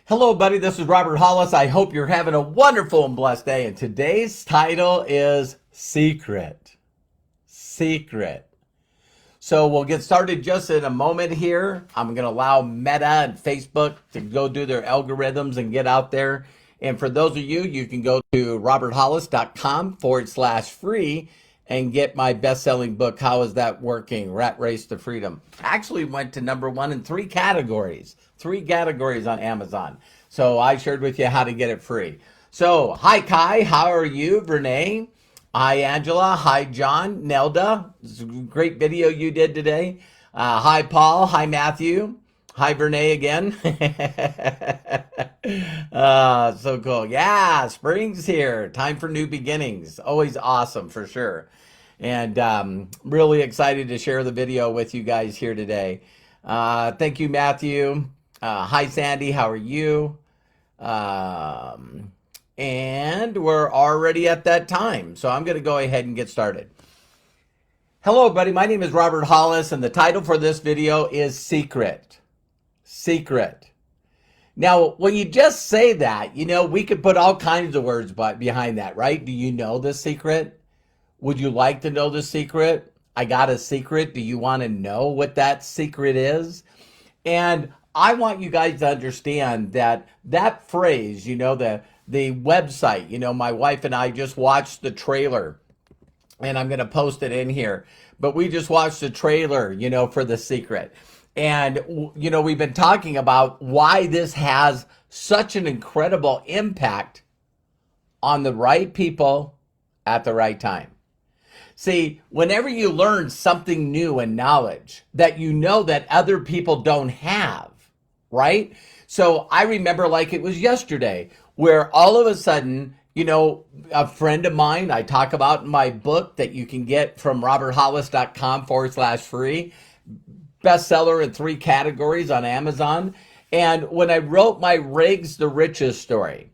Hello, buddy. This is Robert Hollis. I hope you're having a wonderful and blessed day. And today's title is Secret. Secret. So we'll get started just in a moment here. I'm going to allow Meta and Facebook to go do their algorithms and get out there. And for those of you, you can go to roberthollis.com/free and get my best-selling book, How Is That Working? Rat Race to Freedom. Actually went to #1 in three categories on Amazon. So I shared with you how to get it free. So, hi Kai, how are you? Renee, hi Angela, hi John, Nelda. This is a great video you did today. Hi Paul, hi Matthew, hi Renee again. So cool. Yeah, spring's here. Time for new beginnings. Always awesome for sure. And really excited to share the video with you guys here today. Thank you, Matthew. Hi, Sandy. How are you? And we're already at that time. So I'm going to go ahead and get started. Hello, buddy. My name is Robert Hollis, and the title for this video is Secret. Secret. Now, when you just say that, we could put all kinds of words behind that, right? Do you know the secret? Would you like to know the secret? I got a secret. Do you want to know what that secret is? And I want you guys to understand that phrase, the website, my wife and I just watched the trailer, and I'm going to post it in here, but we just watched the trailer, for The Secret. And, we've been talking about why this has such an incredible impact on the right people at the right time. See, whenever you learn something new and knowledge that that other people don't have, right? So I remember like it was yesterday where all of a sudden, a friend of mine, I talk about in my book that you can get from roberthollis.com/free, bestseller in 3 categories on Amazon. And when I wrote my Rags to Riches story,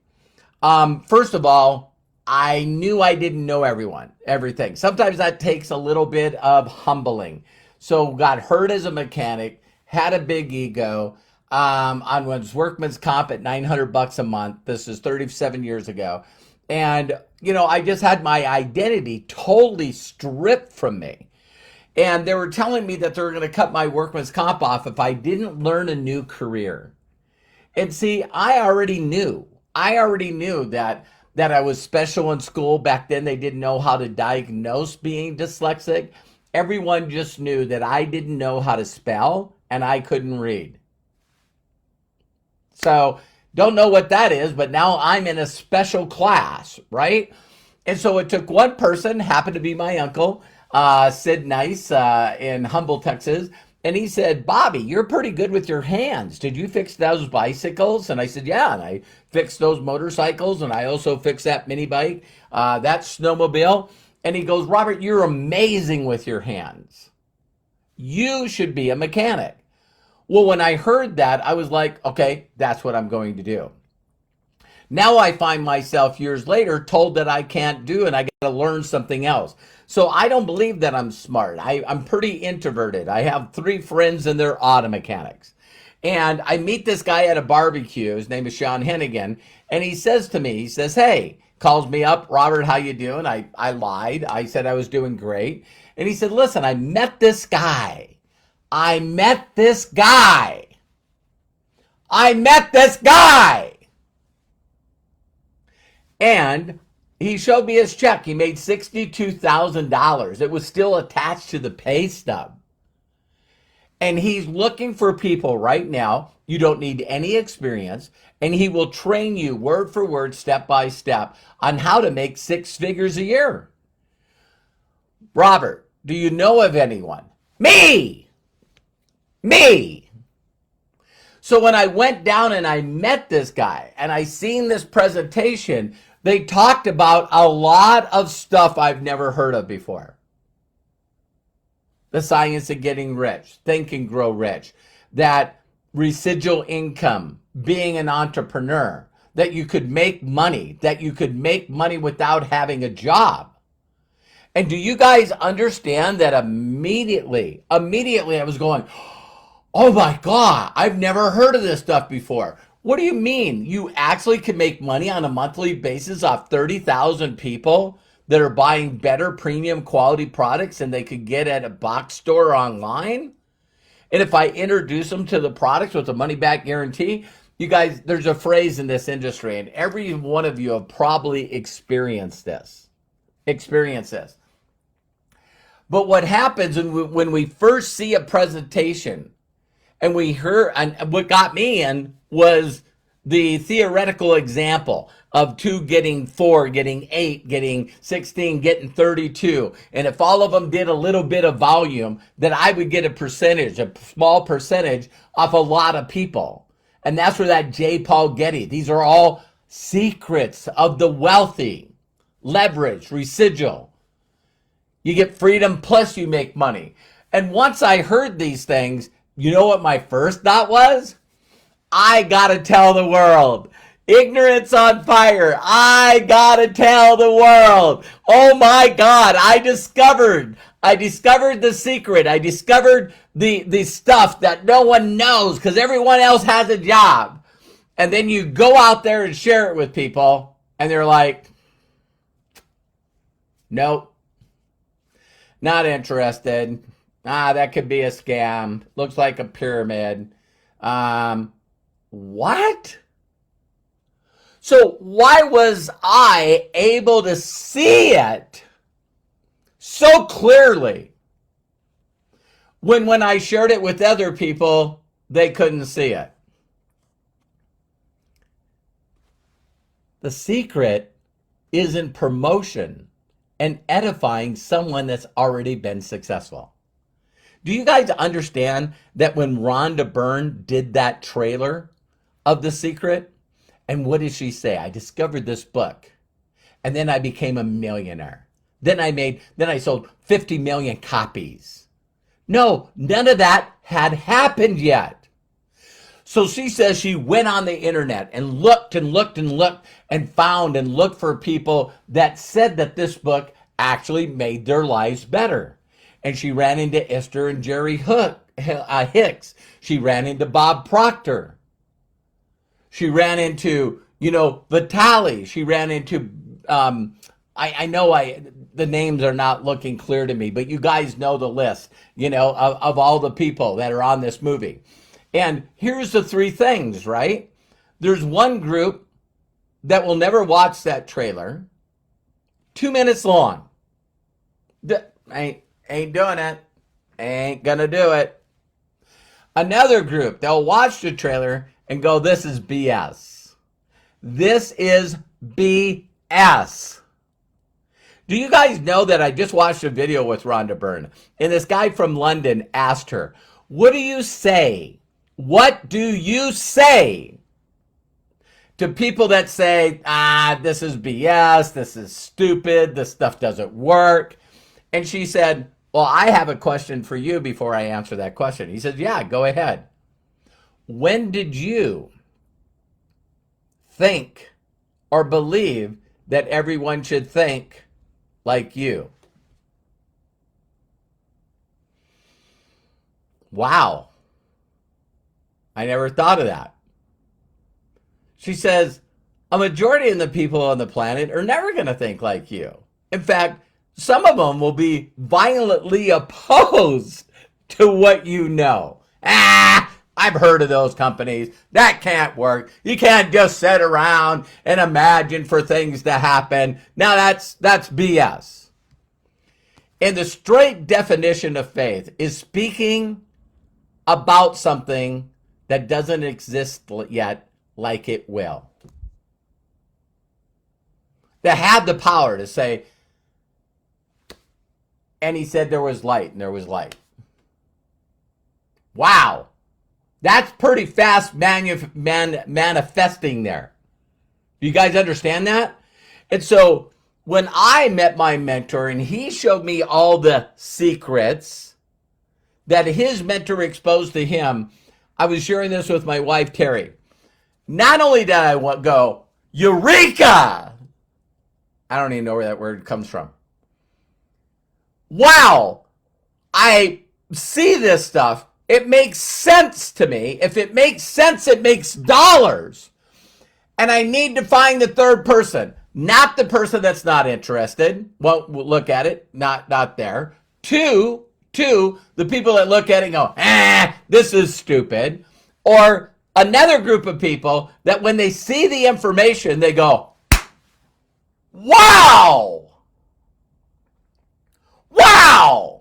first of all, I knew I didn't know everything. Sometimes that takes a little bit of humbling. So got hurt as a mechanic, had a big ego, on was workman's comp at $900 a month. This is 37 years ago. And, I just had my identity totally stripped from me. And they were telling me that they were going to cut my workman's comp off if I didn't learn a new career. And see, I already knew that I was special in school. Back then, they didn't know how to diagnose being dyslexic. Everyone just knew that I didn't know how to spell and I couldn't read. So, don't know what that is, but now I'm in a special class, right? And so it took one person, happened to be my uncle, Sid Nice, in Humble, Texas. And he said, Bobby, you're pretty good with your hands. Did you fix those bicycles? And I said, yeah. And I fixed those motorcycles. And I also fixed that mini bike, that snowmobile. And he goes, Robert, you're amazing with your hands. You should be a mechanic. Well, when I heard that, I was like, okay, that's what I'm going to do. Now I find myself years later told that I can't do and I got to learn something else. So I don't believe that I'm smart. I'm pretty introverted. I have 3 friends and they're auto mechanics. And I meet this guy at a barbecue. His name is Sean Hennigan. And he says to me, hey, calls me up, Robert, how you doing? I lied. I said I was doing great. And he said, listen, I met this guy. And he showed me his check. He made $62,000. It was still attached to the pay stub. And he's looking for people right now. You don't need any experience. And he will train you word for word, step by step, on how to make 6 figures a year. Robert, do you know of anyone? Me! So when I went down and I met this guy and I seen this presentation, they talked about a lot of stuff I've never heard of before. The science of getting rich, think and grow rich, that residual income, being an entrepreneur, that you could make money without having a job. And do you guys understand that immediately I was going, oh my God, I've never heard of this stuff before. What do you mean? You actually can make money on a monthly basis off 30,000 people that are buying better premium quality products than they could get at a box store or online? And if I introduce them to the products with a money back guarantee, you guys, there's a phrase in this industry, and every one of you have probably experienced this. But what happens when we first see a presentation and we heard, and what got me in was the theoretical example of 2 getting 4, getting 8, getting 16, getting 32. And if all of them did a little bit of volume, then I would get a small percentage off a lot of people. And that's where that J. Paul Getty, these are all secrets of the wealthy. Leverage, residual. You get freedom plus you make money. And once I heard these things, you know what my first thought was? I gotta tell the world. Ignorance on fire. I gotta tell the world. Oh my God, I discovered the secret. I discovered the stuff that no one knows because everyone else has a job. And then you go out there and share it with people and they're like, nope, not interested. That could be a scam. Looks like a pyramid. What? So why was I able to see it so clearly when I shared it with other people, they couldn't see it? The secret is in promotion and edifying someone that's already been successful. Do you guys understand that when Rhonda Byrne did that trailer of The Secret, and what did she say? I discovered this book, and then I became a millionaire. Then I sold 50 million copies. No, none of that had happened yet. So she says she went on the internet and looked and looked and looked and found and looked for people that said that this book actually made their lives better. And she ran into Esther and Jerry Hicks. She ran into Bob Proctor. She ran into, Vitali. She ran into, I know the names are not looking clear to me, but you guys know the list, of all the people that are on this movie. And here's the 3 things, right? There's one group that will never watch that trailer. 2 minutes long. Ain't doing it. Ain't gonna do it. Another group, they'll watch the trailer and go, this is BS. This is BS. Do you guys know that I just watched a video with Rhonda Byrne, and this guy from London asked her, what do you say? What do you say to people that say, this is BS, this is stupid, this stuff doesn't work? And she said, well, I have a question for you before I answer that question. He said, yeah, go ahead. When did you think or believe that everyone should think like you? Wow. I never thought of that. She says, a majority of the people on the planet are never going to think like you. In fact, some of them will be violently opposed to what you know. I've heard of those companies. That can't work. You can't just sit around and imagine for things to happen. Now that's BS. And the straight definition of faith is speaking about something that doesn't exist yet like it will. To have the power to say, and he said there was light, and there was light. Wow. That's pretty fast manifesting there. Do you guys understand that? And so when I met my mentor and he showed me all the secrets that his mentor exposed to him, I was sharing this with my wife, Terry. Not only did I go, Eureka! I don't even know where that word comes from. Wow, I see this stuff It makes sense to me. If it makes sense, it makes dollars. And I need to find the third person, not the person that's not interested. Won't look at it, not there. Two, the people that look at it and go, this is stupid. Or another group of people that when they see the information, they go, wow! Wow!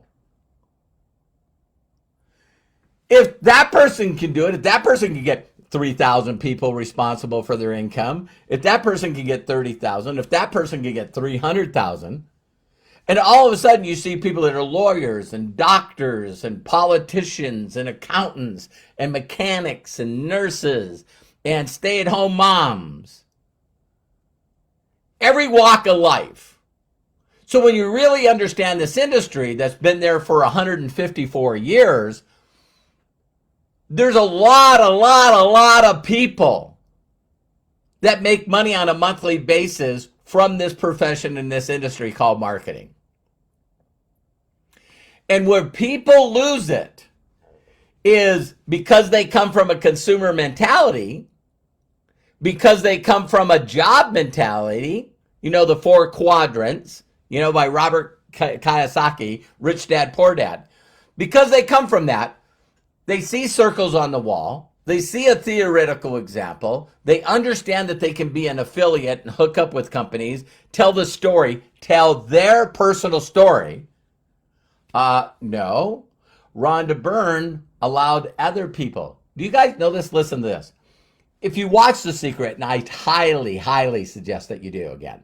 If that person can do it, if that person can get 3,000 people responsible for their income, if that person can get 30,000, if that person can get 300,000, and all of a sudden you see people that are lawyers and doctors and politicians and accountants and mechanics and nurses and stay-at-home moms, every walk of life. So when you really understand this industry that's been there for 154 years, there's a lot of people that make money on a monthly basis from this profession in this industry called marketing. And where people lose it is because they come from a consumer mentality, because they come from a job mentality, the 4 quadrants, by Robert Kiyosaki, Rich Dad, Poor Dad. Because they come from that, they see circles on the wall. They see a theoretical example. They understand that they can be an affiliate and hook up with companies, tell the story, tell their personal story. No. Rhonda Byrne allowed other people. Do you guys know this? Listen to this. If you watch The Secret, and I highly suggest that you do again,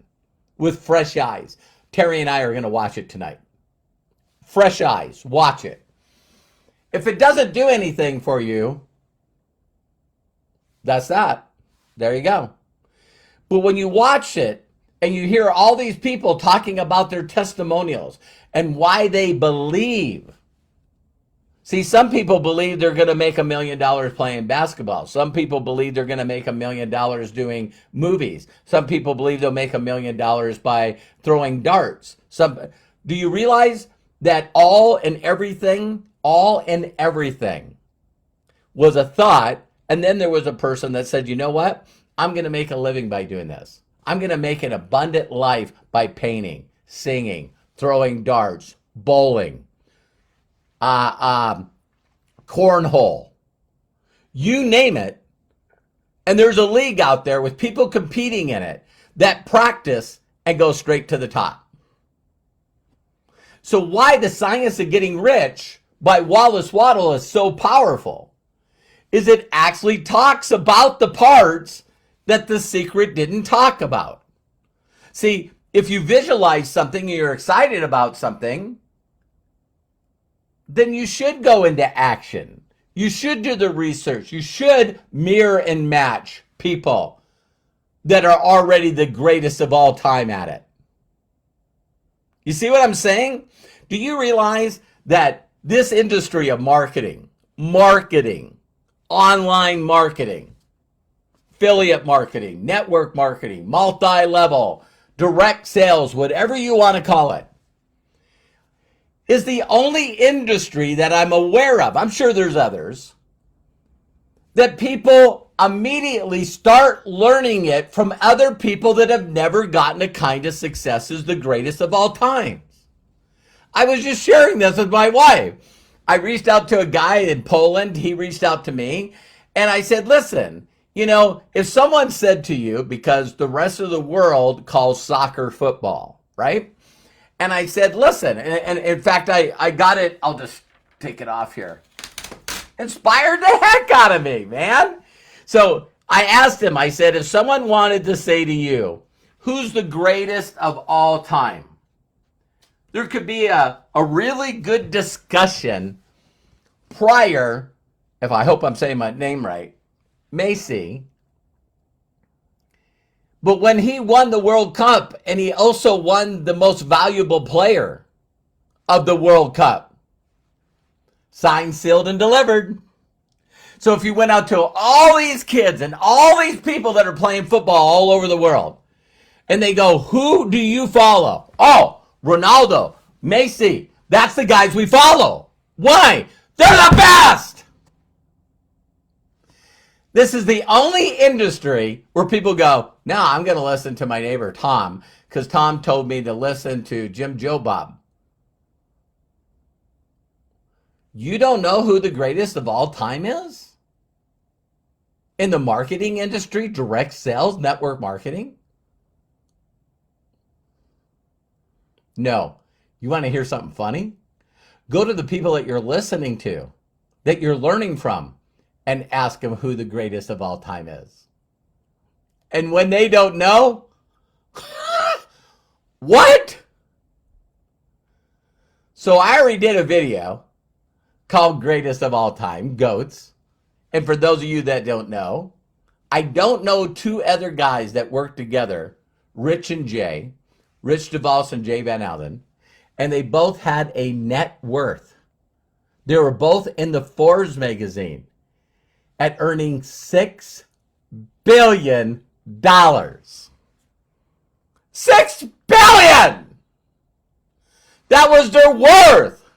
with fresh eyes. Terry and I are going to watch it tonight. Fresh eyes. Watch it. If it doesn't do anything for you, that's that. There you go. But when you watch it and you hear all these people talking about their testimonials and why they believe. See, some people believe they're going to make $1 million playing basketball. Some people believe they're going to make $1 million doing movies. Some people believe they'll make $1 million by throwing darts. Do you realize that all and everything was a thought, and then there was a person that said, you know what? I'm going to make a living by doing this. I'm going to make an abundant life by painting, singing, throwing darts, bowling, cornhole. You name it, and there's a league out there with people competing in it that practice and go straight to the top. So why the science of getting rich by Wallace Waddle is so powerful is it actually talks about the parts that The Secret didn't talk about. See, if you visualize something and you're excited about something, then you should go into action. You should do the research. You should mirror and match people that are already the greatest of all time at it. You see what I'm saying? Do you realize that this industry of marketing, online marketing, affiliate marketing, network marketing, multi-level, direct sales, whatever you want to call it, is the only industry that I'm aware of, I'm sure there's others, that people immediately start learning it from other people that have never gotten a kind of success as the greatest of all times. I was just sharing this with my wife. I reached out to a guy in Poland. He reached out to me. And I said, listen, if someone said to you, because the rest of the world calls soccer football, right? And I said, listen, and in fact, I got it. I'll just take it off here. Inspired the heck out of me, man. So I asked him, I said, if someone wanted to say to you, who's the greatest of all time? There could be a really good discussion prior, if I hope I'm saying my name right, Messi. But when he won the World Cup, and he also won the most valuable player of the World Cup, signed, sealed, and delivered. So if you went out to all these kids and all these people that are playing football all over the world, and they go, who do you follow? Oh, Ronaldo, Messi, that's the guys we follow. Why? They're the best. This is the only industry where people go, no, I'm going to listen to my neighbor Tom because Tom told me to listen to Jim Joe Bob. You don't know who the greatest of all time is? In the marketing industry, direct sales, network marketing? No. You want to hear something funny? Go to the people that you're listening to, that you're learning from, and ask them who the greatest of all time is. And when they don't know, what? So I already did a video called Greatest of All Time, GOATs. And for those of you that don't know, I don't know two other guys that work together, Rich and Jay, Rich DeVos and Jay Van Allen, and they both had a net worth. They were both in the Forbes magazine at earning $6 billion. $6 billion! That was their worth.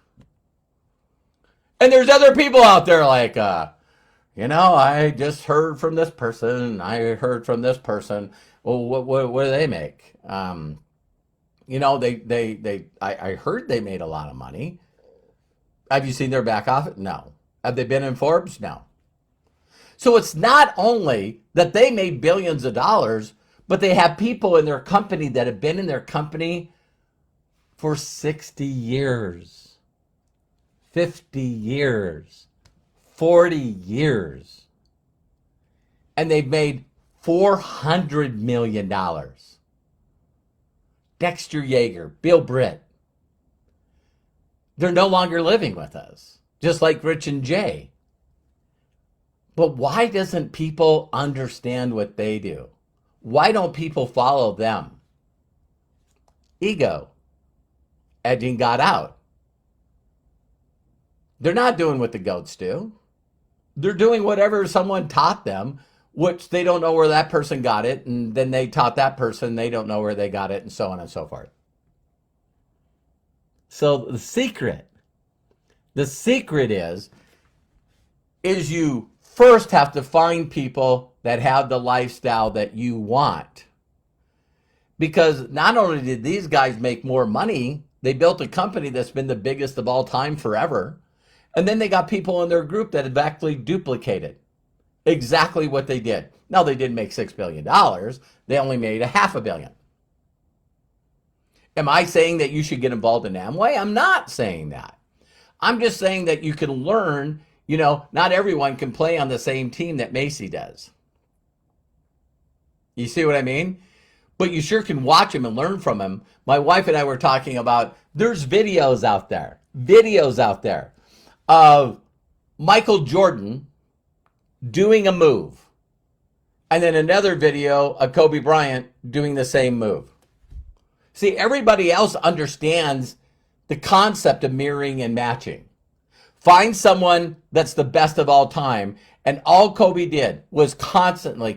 And there's other people out there like, I just heard from this person. I heard from this person. Well, what do they make? I heard they made a lot of money. Have you seen their back office? No. Have they been in Forbes? No. So it's not only that they made billions of dollars, but they have people in their company that have been in their company for 60 years, 50 years, 40 years. And they've made $400 million. Dexter Yeager, Bill Britt. They're no longer living with us, just like Rich and Jay. But why doesn't people understand what they do? Why don't people follow them? Ego. Edging got out. They're not doing what the goats do. They're doing whatever someone taught them, which they don't know where that person got it, and then they taught that person, they don't know where they got it, and so on and so forth. So the secret is you first have to find people that have the lifestyle that you want. Because not only did these guys make more money, they built a company that's been the biggest of all time forever. And then they got people in their group that have actually duplicated exactly what they did. Now, they didn't make $6 billion. They only made $500 million. Am I saying that you should get involved in Amway? I'm not saying that. I'm just saying that you can learn, not everyone can play on the same team that Macy does. You see what I mean? But you sure can watch him and learn from him. My wife and I were talking about, there's videos out there of Michael Jordan doing a move. And then another video of Kobe Bryant doing the same move. See, everybody else understands the concept of mirroring and matching. Find someone that's the best of all time. And all Kobe did was constantly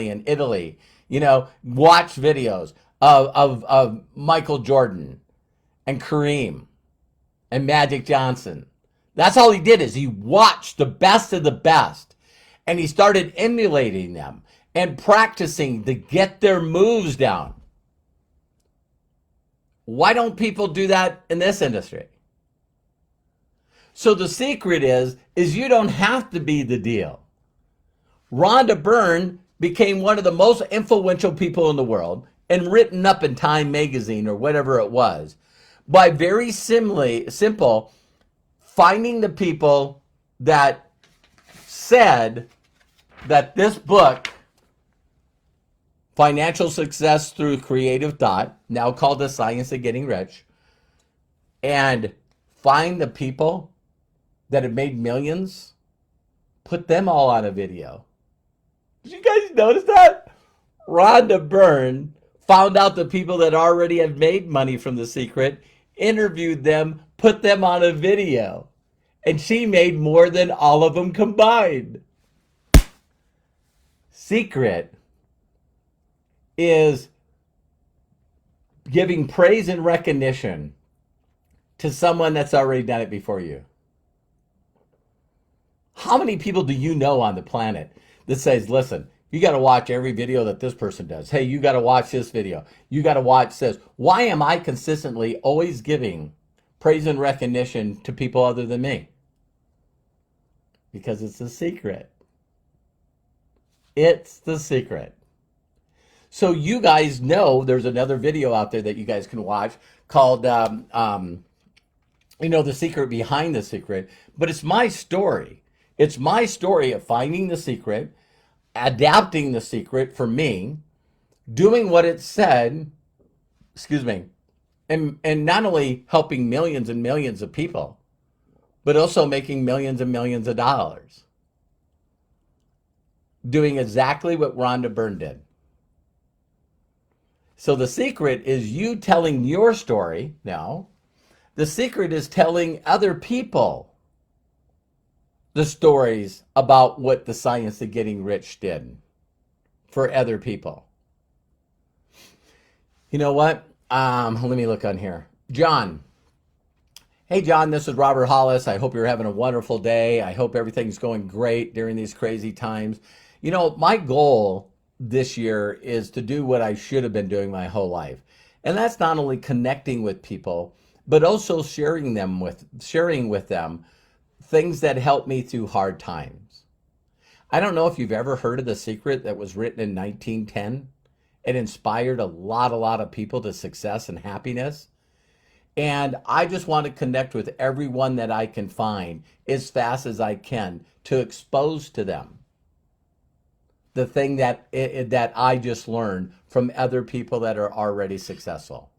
in Italy, watch videos of Michael Jordan and Kareem and Magic Johnson. That's all he did, is he watched the best of the best. And he started emulating them and practicing to get their moves down. Why don't people do that in this industry? So the secret is you don't have to be the deal. Rhonda Byrne became one of the most influential people in the world and written up in Time magazine or whatever it was by very simple finding the people that said that this book, Financial Success Through Creative Thought, now called The Science of Getting Rich, and find the people that have made millions, put them all on a video. Did you guys notice that? Rhonda Byrne found out the people that already have made money from The Secret, interviewed them, put them on a video, and she made more than all of them combined. Secret is giving praise and recognition to someone that's already done it before you. How many people do you know on the planet that says, listen, you got to watch every video that this person does. Hey, you got to watch this video. You got to watch this. Why am I consistently always giving praise and recognition to people other than me? Because it's a secret. It's the secret. So you guys know there's another video out there that you guys can watch called, The Secret Behind the Secret. But it's my story. It's my story of finding the secret, adapting the secret for me, doing what it said, and not only helping millions and millions of people, but also making millions and millions of dollars. Doing exactly what Rhonda Byrne did. So the secret is you telling your story now. The secret is telling other people the stories about what the science of getting rich did for other people. You know what? Let me look on here. John. Hey, John, this is Robert Hollis. I hope you're having a wonderful day. I hope everything's going great during these crazy times. You know, my goal this year is to do what I should have been doing my whole life. And that's not only connecting with people, but also sharing with them things that help me through hard times. I don't know if you've ever heard of The Secret that was written in 1910. It inspired a lot of people to success and happiness. And I just want to connect with everyone that I can find as fast as I can to expose to them the thing that I just learned from other people that are already successful.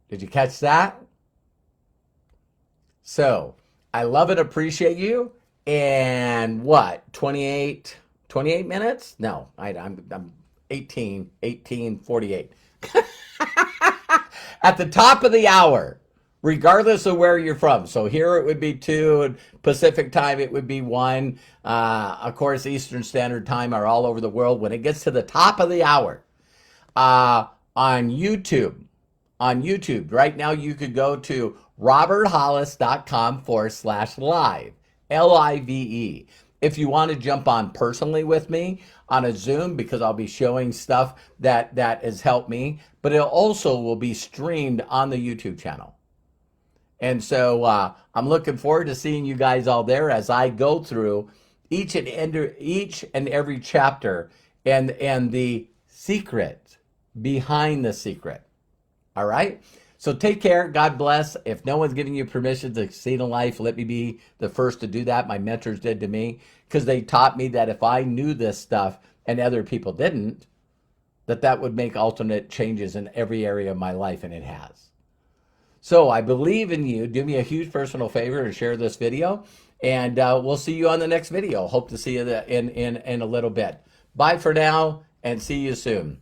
Did you catch that? So I love and appreciate you. And what, 28 minutes? No, I'm 18:48. At the top of the hour, regardless of where you're from. So here it would be 2, and Pacific time it would be 1. Of course, Eastern Standard Time are all over the world. When it gets to the top of the hour, on YouTube, right now you could go to roberthollis.com/live, LIVE. If you want to jump on personally with me on a Zoom, because I'll be showing stuff that has helped me, but it also will be streamed on the YouTube channel. And so I'm looking forward to seeing you guys all there as I go through each and every chapter and the secret behind the secret. All right? So take care. God bless. If no one's giving you permission to succeed in life, let me be the first to do that. My mentors did to me, because they taught me that if I knew this stuff and other people didn't, that would make alternate changes in every area of my life, and it has. So I believe in you. Do me a huge personal favor and share this video, and we'll see you on the next video. Hope to see you in a little bit. Bye for now, and see you soon.